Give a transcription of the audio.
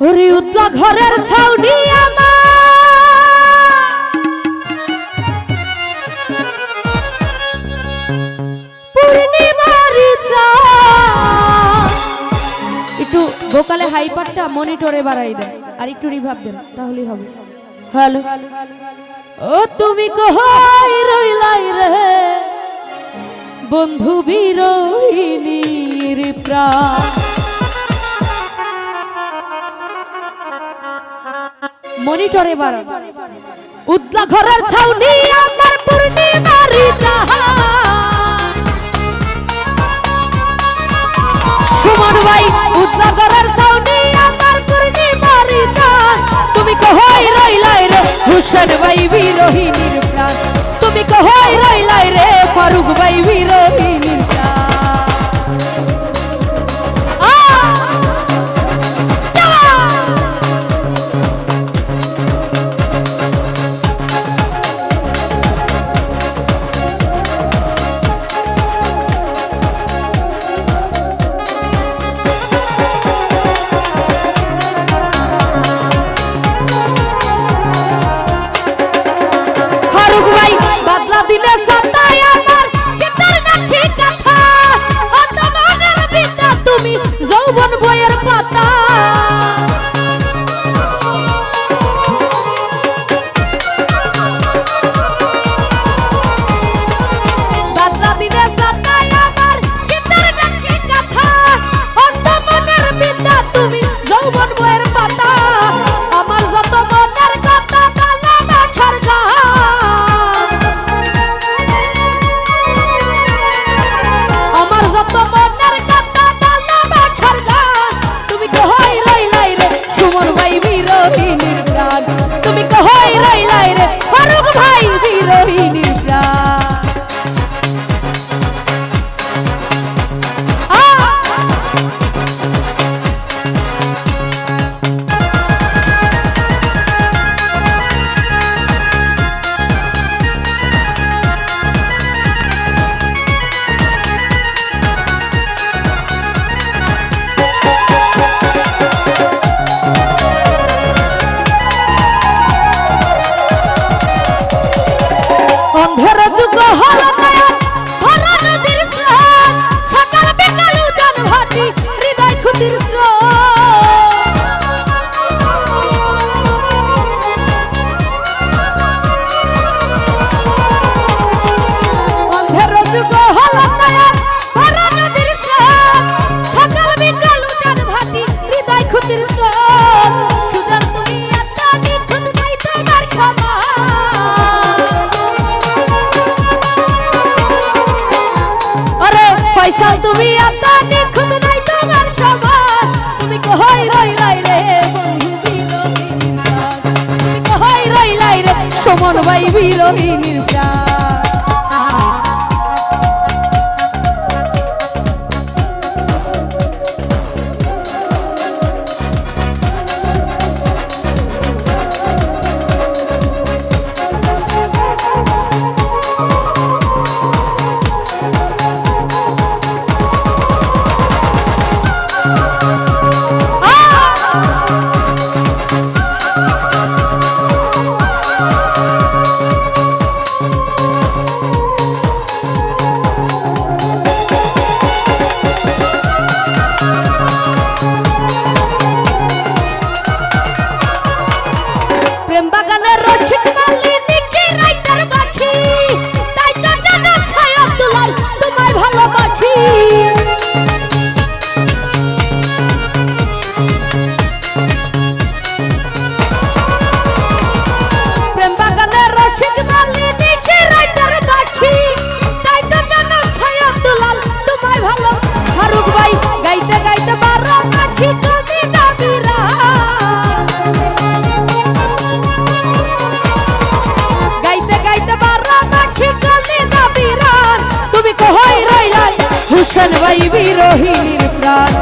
ওরে উতলা ঘরের ছাউনি আমার পূর্ণিমারি চাঁদ। একটু ভোকালে হাইপারটা মনিটরে বাড়াই দেন আর একটু রিভার্ব দেন তাহলেই হবে। হ্যালো ও তুমি কই রইলাই রে বন্ধু বিরহিনীর প্রাণ। মনিটরে বাড়ান। উতলা ঘরের ছাউনি আমার পূর্ণিমারি চাঁদ। সুমন ভাই উতলা ঘরের ছাউনি আমার পূর্ণিমারি চাঁদ। তুমি কই রইলাই রে হুসেন ভাই বিরহিনীর প্রাণ। তুমি কই রইলাই রে ফারুক ভাই বিরহিনীর প্রাণ। দিনে সতায় আমার কেতার না ঠিক কথা অত মনের বিদ্যা তুমি যৌবন বইয়ের পাতা। বাদলা দিনে সতায় আমার কেতার না ঠিক কথা অত মনের বিদ্যা তুমি যৌবন বইয়ের পাতা। আমার যত মনের কথা বালা মাখার গা তুমি কই রইলাই রে ফারুক ভাই বিরহিনীর প্রাণ। অন্ধের যুগ হল নয়ন ভরা নদীর স্রোত সকাল বিকাল উজান ভাটি হৃদয় ক্ষুদির স্রোত। অন্ধের যুগ হল নয়ন ভরা নদীর স্রোত সকাল বিকাল উজান ভাটি হৃদয় ক্ষুদির স্রোত। সুজান তুমি এত নিখুঁত নাই তোমার ক্ষমা। পয়সা তুমি এত নিখুঁত নাই তোমার সবার। তুমি কই রইলাই রে বন্ধু বিরহিনীর প্রাণ। তুমি কই রইলাই রে সুমন ভাই বিরহিনীর প্রাণ। হুসেন ভাই বিরহিনীর প্রাণ।